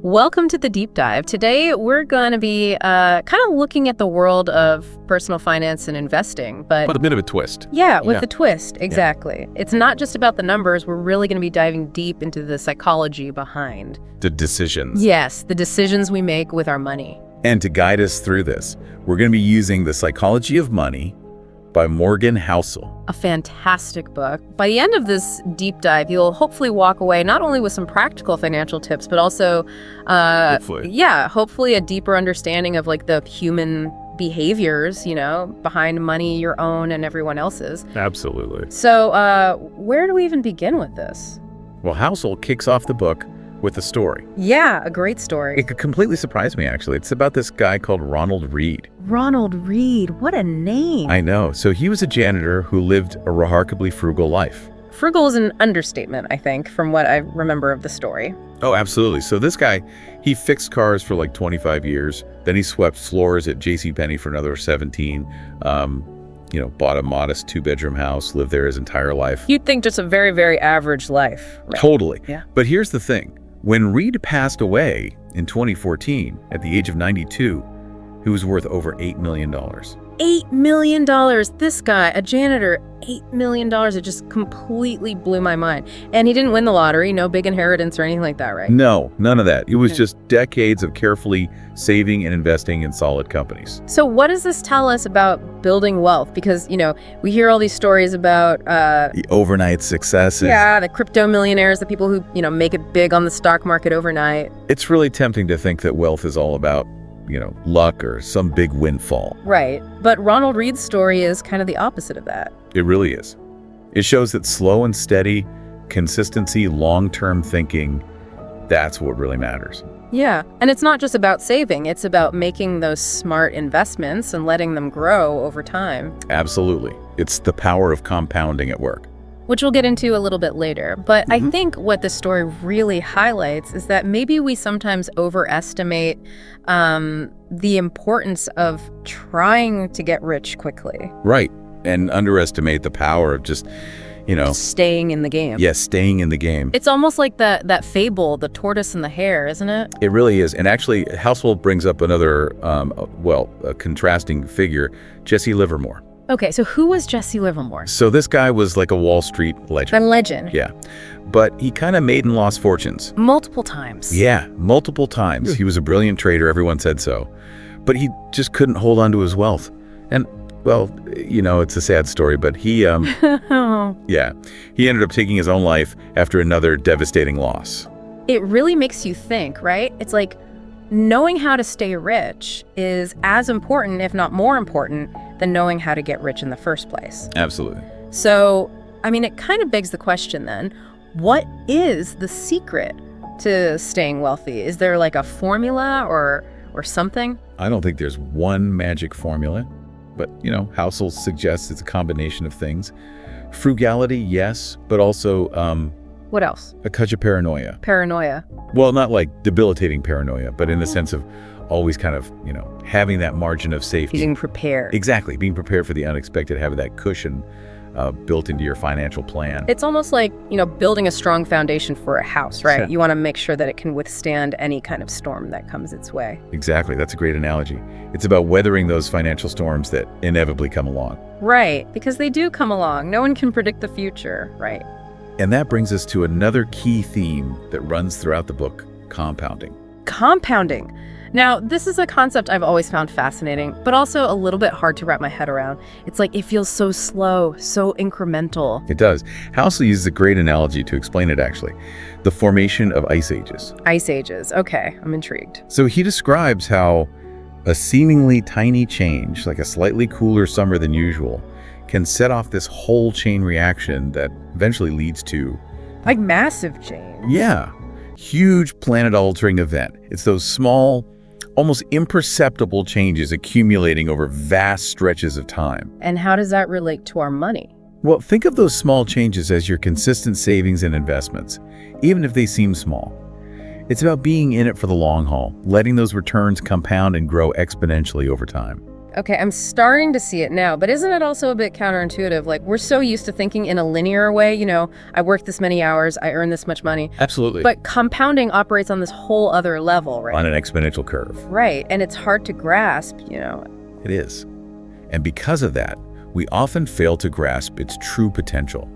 Welcome to the deep dive. Today, we're going to be kind of looking at the world of personal finance and investing, but With a bit of a twist. yeah, with Yeah. a twist. Exactly. It's not just about the numbers. We're really going to be diving deep into the psychology behind, The decisions. yes, the decisions we make with our money. And to guide us through this, we're going to be using The Psychology of Money by Morgan Housel. A fantastic book. By the end of this deep dive, you'll hopefully walk away not only with some practical financial tips, but also, hopefully a deeper understanding of like the human behaviors, behind money, your own and everyone else's. Absolutely. So where do we even begin with this? Well, Housel kicks off the book with a story. Yeah, a great story. It completely surprised me, actually. It's about this guy called Ronald Reed. Ronald Reed, what a name. I know. So he was a janitor who lived a remarkably frugal life. Frugal is an understatement, I think, from what I remember of the story. Oh, absolutely. So this guy, he fixed cars for like 25 years. Then he swept floors at JCPenney for another 17. Bought a modest 2-bedroom house, lived there his entire life. You'd think just a very, very average life. Right? Totally. Yeah. But here's the thing. When Reed passed away in 2014 at the age of 92, he was worth over $8 million. $8 million. This guy, a janitor, $8 million. It just completely blew my mind. And he didn't win the lottery, no big inheritance or anything like that, right? No, none of that. It was just decades of carefully saving and investing in solid companies. So what does this tell us about building wealth? Because, we hear all these stories about The overnight successes. the crypto millionaires, the people who, make it big on the stock market overnight. It's really tempting to think that wealth is all about, luck or some big windfall. Right. But Ronald Reed's story is kind of the opposite of that. It really is. It shows that slow and steady, consistency, long-term thinking, that's what really matters. Yeah. And it's not just about saving. It's about making those smart investments and letting them grow over time, Absolutely. It's the power of compounding at work. which we'll get into a little bit later. But I think what this story really highlights is that maybe we sometimes overestimate the importance of trying to get rich quickly. Right. And underestimate the power of just, Staying in the game. staying in the game. It's almost like that fable, the tortoise and the hare, isn't it? It really is. And actually, Housel brings up another, a contrasting figure, Jesse Livermore. Okay, so who was Jesse Livermore? So this guy was like a Wall Street The legend. legend. Yeah. But he kind of made and lost fortunes. Multiple times. Yeah, multiple times. He was a brilliant trader. Everyone said so. But he just couldn't hold on to his wealth. And, it's a sad story, but he, he ended up taking his own life after another devastating loss. It really makes you think, right? It's like knowing how to stay rich is as important, if not more important, than knowing how to get rich in the first place. Absolutely. So, it kind of begs the question then, what is the secret to staying wealthy? Is there like a formula or something? I don't think there's one magic formula, but, Housel suggests it's a combination of things. Frugality, yes, but also What else? a touch of paranoia. Paranoia. Well, not like debilitating paranoia, but in the sense of always kind of, having that margin of safety. Being prepared. Exactly, being prepared for the unexpected, having that cushion built into your financial plan. It's almost like, building a strong foundation for a house, right? Sure. You want to make sure that it can withstand any kind of storm that comes its way. Exactly, that's a great analogy. It's about weathering those financial storms that inevitably come along. Right, because they do come along. No one can predict the future, right? And that brings us to another key theme that runs throughout the book, compounding. Compounding. Now, this is a concept I've always found fascinating, but also a little bit hard to wrap my head around. It's like it feels so slow, so incremental. It does. Housel uses a great analogy to explain it, actually. The formation of ice ages. Ice ages. Okay, I'm intrigued. So he describes how a seemingly tiny change, like a slightly cooler summer than usual, can set off this whole chain reaction that eventually leads to, Like massive change. huge planet-altering event. It's those small, almost imperceptible changes accumulating over vast stretches of time. And how does that relate to our money? Well, think of those small changes as your consistent savings and investments, even if they seem small. It's about being in it for the long haul, letting those returns compound and grow exponentially over time. Okay, I'm starting to see it now, but isn't it also a bit counterintuitive? Like, we're so used to thinking in a linear way, I work this many hours, I earn this much money. Absolutely. But compounding operates on this whole other level, right? On an exponential curve. Right, and it's hard to grasp, It is. And because of that, we often fail to grasp its true potential.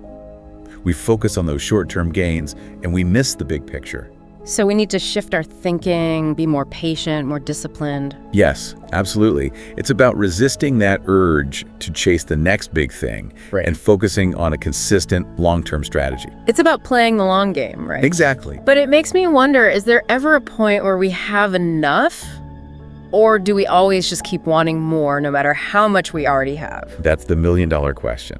We focus on those short-term gains, and we miss the big picture. So we need to shift our thinking, be more patient, more disciplined. Yes, absolutely. It's about resisting that urge to chase the next big thing and focusing on a consistent long-term strategy. It's about playing the long game, right? Exactly. But it makes me wonder, is there ever a point where we have enough? Or do we always just keep wanting more no matter how much we already have? That's the million-dollar question.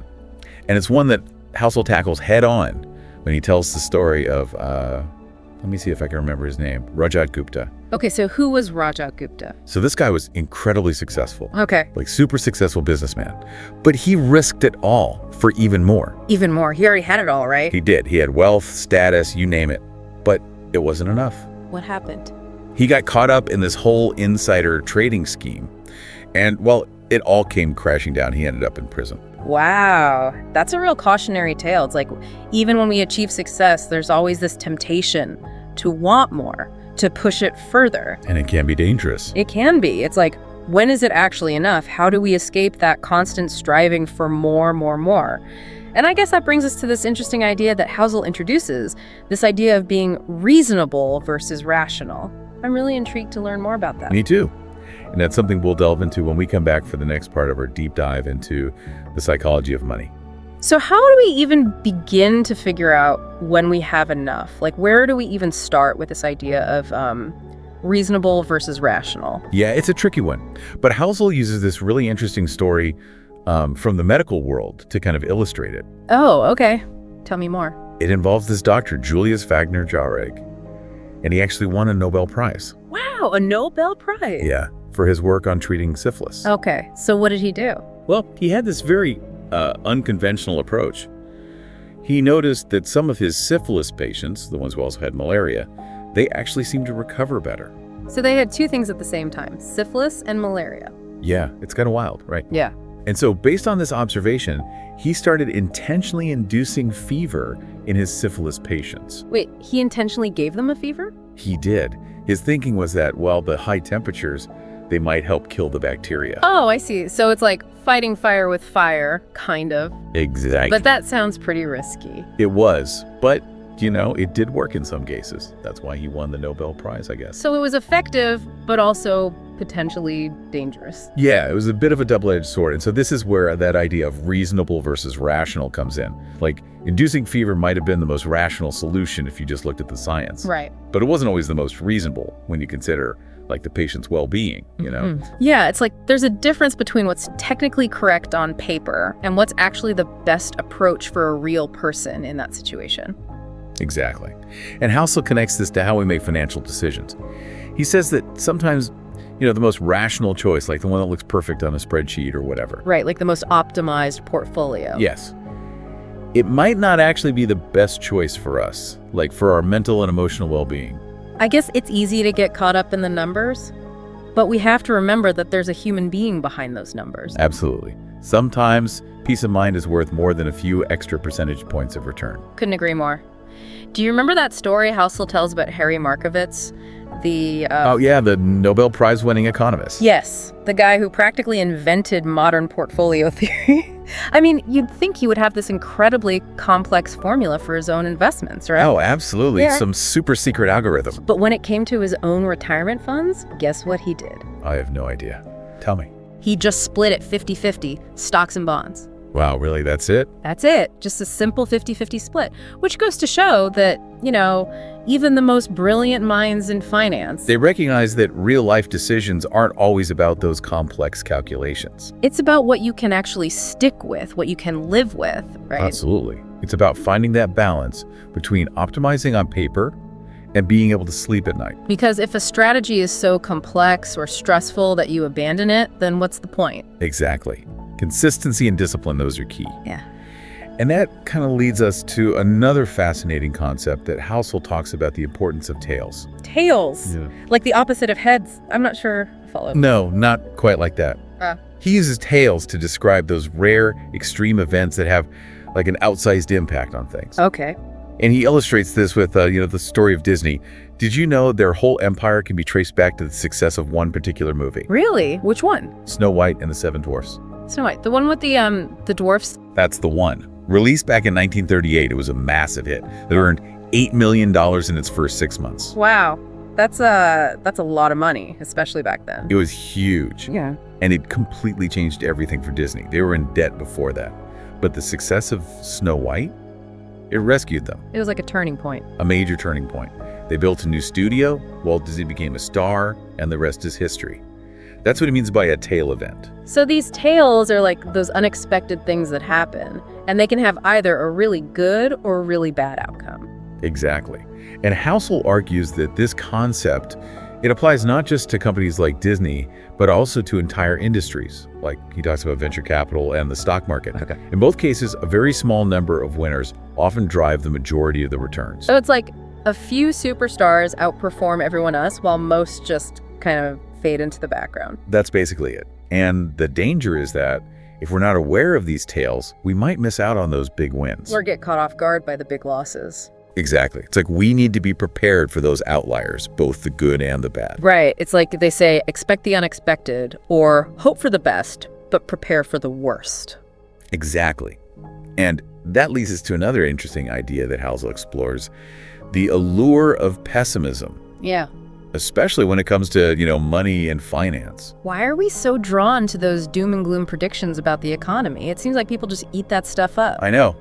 And it's one that Housel tackles head-on when he tells the story of, let me see if I can remember his name, Rajat Gupta. Okay, so who was Rajat Gupta? So this guy was incredibly successful. Okay. Like super successful businessman. But he risked it all for even more. Even more. He already had it all, right? He did. He had wealth, status, you name it. But it wasn't enough. What happened? He got caught up in this whole insider trading scheme. And, well, it all came crashing down. He ended up in prison. Wow. That's a real cautionary tale. It's like, even when we achieve success, there's always this temptation to want more, to push it further. And it can be dangerous. It can be. It's like, when is it actually enough? How do we escape that constant striving for more, more, more? And I guess that brings us to this interesting idea that Housel introduces, this idea of being reasonable versus rational. I'm really intrigued to learn more about that. Me too. And that's something we'll delve into when we come back for the next part of our deep dive into the psychology of money. So how do we even begin to figure out when we have enough? Like, where do we even start with this idea of reasonable versus rational? Yeah, it's a tricky one. But Housel uses this really interesting story from the medical world to kind of illustrate it. Oh, okay. Tell me more. It involves this doctor, Julius Wagner Jauregg, and he actually won a Nobel Prize. Wow, a Nobel Prize? Yeah, for his work on treating syphilis. Okay, so what did he do? Well, he had this very unconventional approach. He noticed that some of his syphilis patients, the ones who also had malaria, they actually seemed to recover better. So they had two things at the same time, syphilis and malaria. Yeah, it's kind of wild, right? Yeah. And so based on this observation, he started intentionally inducing fever in his syphilis patients. Wait, he intentionally gave them a fever? He did. His thinking was that, well, the high temperatures, they might help kill the bacteria. Oh, I see. So it's like fighting fire with fire, kind of. Exactly. But that sounds pretty risky. It was, but, it did work in some cases. That's why he won the Nobel Prize, I guess. So it was effective, but also potentially dangerous. Yeah, it was a bit of a double-edged sword. And so this is where that idea of reasonable versus rational comes in. Like, inducing fever might have been the most rational solution if you just looked at the science. Right. But it wasn't always the most reasonable when you consider, like, the patient's well-being, Yeah, it's like there's a difference between what's technically correct on paper and what's actually the best approach for a real person in that situation. Exactly. And Housel connects this to how we make financial decisions. He says that sometimes, the most rational choice, like the one that looks perfect on a spreadsheet or whatever. Right, like the most optimized portfolio. Yes. It might not actually be the best choice for us, like for our mental and emotional well-being. I guess it's easy to get caught up in the numbers, but we have to remember that there's a human being behind those numbers. Absolutely. Sometimes peace of mind is worth more than a few extra percentage points of return. Couldn't agree more. Do you remember that story Housel tells about Harry Markowitz? The Nobel Prize-winning economist. Yes, the guy who practically invented modern portfolio theory. I mean, you'd think he would have this incredibly complex formula for his own investments, right? Oh, absolutely. Yeah. Some super secret algorithm. But when it came to his own retirement funds, guess what he did? I have no idea. Tell me. He just split it 50-50, stocks and bonds. Wow, really? That's it? That's it. Just a simple 50-50 split, which goes to show that, even the most brilliant minds in finance, They recognize that real-life decisions aren't always about those complex calculations. it's about what you can actually stick with, what you can live with, right? Absolutely. It's about finding that balance between optimizing on paper and being able to sleep at night. Because if a strategy is so complex or stressful that you abandon it, then what's the point? Exactly. Consistency and discipline, those are key. Yeah. And that kind of leads us to another fascinating concept that Housel talks about, the importance of tails. Tails. Yeah. Like the opposite of heads. I'm not sure I follow. No, not quite like that. He uses tales to describe those rare, extreme events that have like an outsized impact on things. Okay. And he illustrates this with, the story of Disney. Did you know their whole empire can be traced back to the success of one particular movie? Really? Which one? Snow White and the Seven Dwarfs. Snow White. The one with the dwarfs? That's the one. Released back in 1938, it was a massive hit that earned $8 million in its first 6 months. Wow. That's a lot of money, especially back then. It was huge. Yeah. And it completely changed everything for Disney. They were in debt before that. But the success of Snow White, it rescued them. It was like a turning point. A major turning point. They built a new studio, Walt Disney became a star, and the rest is history. That's what it means by a tale event. So these tales are like those unexpected things that happen, and they can have either a really good or a really bad outcome. Exactly. And Housel argues that this concept, it applies not just to companies like Disney, but also to entire industries. Like he talks about venture capital and the stock market. Okay. In both cases, a very small number of winners often drive the majority of the returns. So it's like a few superstars outperform everyone else, while most just kind of fade into the background. That's basically it. And the danger is that if we're not aware of these tales, we might miss out on those big wins. Or get caught off guard by the big losses. Exactly. It's like we need to be prepared for those outliers, both the good and the bad. Right. It's like they say, expect the unexpected, or hope for the best, but prepare for the worst. Exactly. And that leads us to another interesting idea that Housel explores, the allure of pessimism. Yeah. Especially when it comes to, money and finance. Why are we so drawn to those doom and gloom predictions about the economy? It seems like people just eat that stuff up. I know.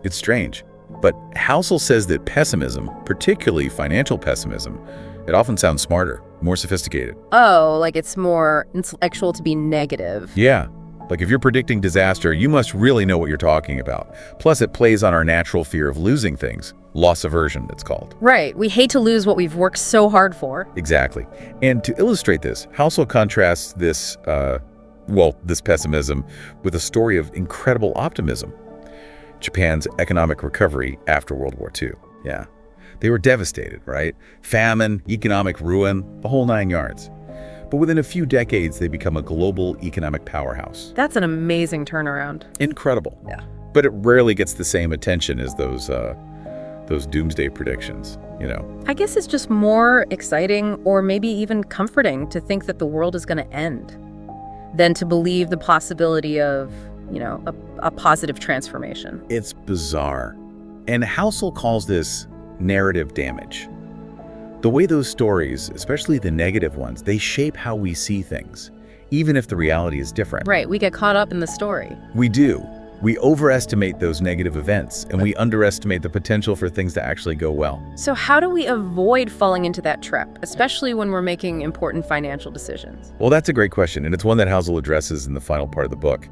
It's strange. But Housel says that pessimism, particularly financial pessimism, it often sounds smarter, more sophisticated. Oh, like it's more intellectual to be negative. Yeah. Like if you're predicting disaster, you must really know what you're talking about. Plus, it plays on our natural fear of losing things. Loss aversion, it's called. Right. We hate to lose what we've worked so hard for. Exactly. And to illustrate this, Housel contrasts this pessimism with a story of incredible optimism. Japan's economic recovery after World War II. Yeah. They were devastated, right? Famine, economic ruin, the whole 9 yards. But within a few decades, they become a global economic powerhouse. That's an amazing turnaround. Incredible. Yeah. But it rarely gets the same attention as those doomsday predictions, I guess it's just more exciting, or maybe even comforting, to think that the world is going to end than to believe the possibility of, a positive transformation. It's bizarre. And Housel calls this narrative damage. The way those stories, especially the negative ones, they shape how we see things, even if the reality is different. Right, we get caught up in the story. We do. We overestimate those negative events, and we underestimate the potential for things to actually go well. So how do we avoid falling into that trap, especially when we're making important financial decisions? Well, that's a great question, and it's one that Housel addresses in the final part of the book.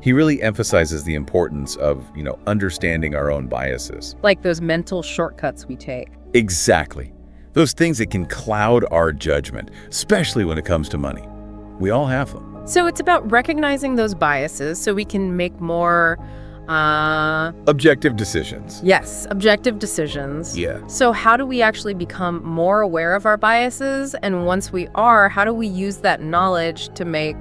He really emphasizes the importance of, understanding our own biases. Like those mental shortcuts we take. Exactly. Those things that can cloud our judgment, especially when it comes to money. We all have them. So it's about recognizing those biases so we can make more objective decisions. Yes, objective decisions. Yeah. So how do we actually become more aware of our biases? And once we are, how do we use that knowledge to make,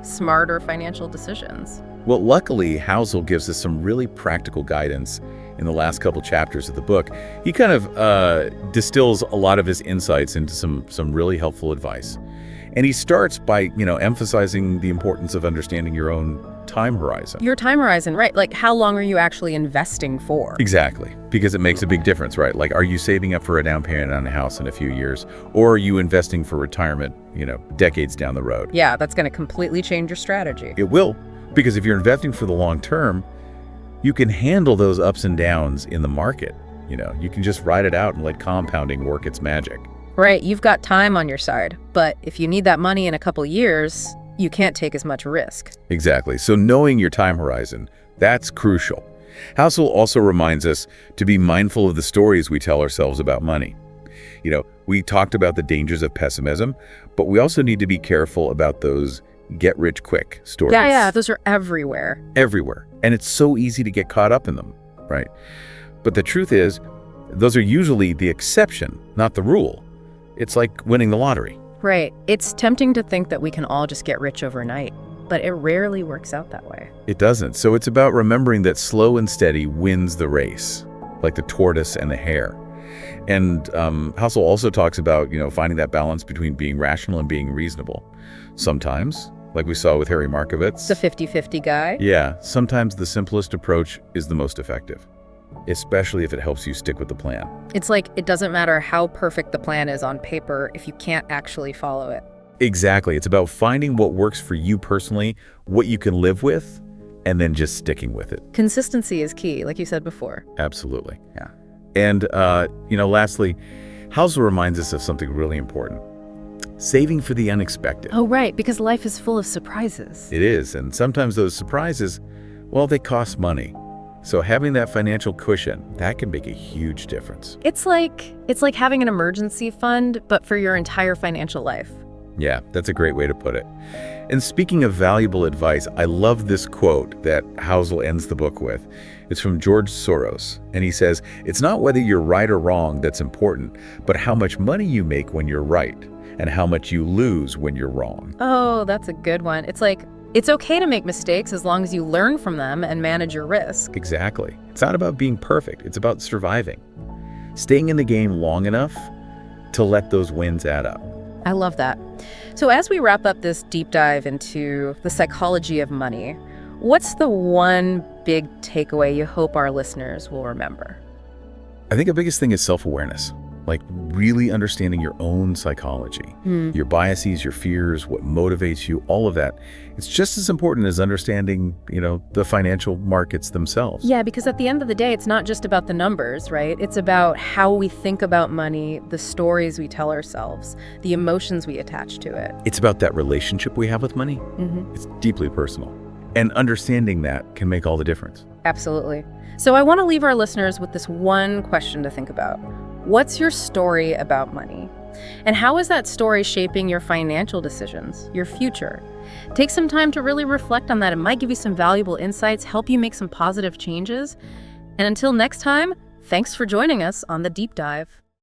smarter financial decisions? Well, luckily, Housel gives us some really practical guidance in the last couple chapters of the book. He kind of distills a lot of his insights into some really helpful advice. And he starts by, emphasizing the importance of understanding your own time horizon. Your time horizon, right. Like, how long are you actually investing for? Exactly. Because it makes a big difference, right? Like, are you saving up for a down payment on a house in a few years? Or are you investing for retirement, decades down the road? Yeah, that's going to completely change your strategy. It will. Because if you're investing for the long term, you can handle those ups and downs in the market. You can just ride it out and let compounding work its magic. Right, you've got time on your side, but if you need that money in a couple years, you can't take as much risk. Exactly. So knowing your time horizon, that's crucial. Housel also reminds us to be mindful of the stories we tell ourselves about money. We talked about the dangers of pessimism, but we also need to be careful about those get-rich-quick stories. Yeah, those are everywhere. Everywhere. And it's so easy to get caught up in them, right? But the truth is, those are usually the exception, not the rule. It's like winning the lottery. Right. It's tempting to think that we can all just get rich overnight. but it rarely works out that way. It doesn't. So it's about remembering that slow and steady wins the race, like the tortoise and the hare. And Housel also talks about, finding that balance between being rational and being reasonable. Sometimes, like we saw with Harry Markowitz. The 50-50 guy? Yeah, sometimes the simplest approach is the most effective, especially if it helps you stick with the plan. It's like it doesn't matter how perfect the plan is on paper if you can't actually follow it. Exactly. It's about finding what works for you personally, what you can live with, and then just sticking with it. Consistency is key, like you said before. Absolutely. Yeah. And, lastly, Housel reminds us of something really important. Saving for the unexpected. Oh, right, because life is full of surprises. It is, and sometimes those surprises, well, they cost money. So having that financial cushion, that can make a huge difference. It's like having an emergency fund, but for your entire financial life. Yeah, that's a great way to put it. And speaking of valuable advice, I love this quote that Housel ends the book with. It's from George Soros, and he says, "It's not whether you're right or wrong that's important, but how much money you make when you're right, and how much you lose when you're wrong." Oh, that's a good one. It's like, it's okay to make mistakes as long as you learn from them and manage your risk. Exactly. It's not about being perfect. It's about surviving. Staying in the game long enough to let those wins add up. I love that. So as we wrap up this deep dive into the psychology of money, what's the one big takeaway you hope our listeners will remember? I think the biggest thing is self-awareness, like really understanding your own psychology, your biases, your fears, what motivates you, all of that. It's just as important as understanding, the financial markets themselves. Yeah, because at the end of the day, it's not just about the numbers, right? It's about how we think about money, the stories we tell ourselves, the emotions we attach to it. It's about that relationship we have with money. It's deeply personal. And understanding that can make all the difference. Absolutely. So I want to leave our listeners with this one question to think about. What's your story about money? And how is that story shaping your financial decisions, your future? Take some time to really reflect on that. It might give you some valuable insights, help you make some positive changes. And until next time, thanks for joining us on The Deep Dive.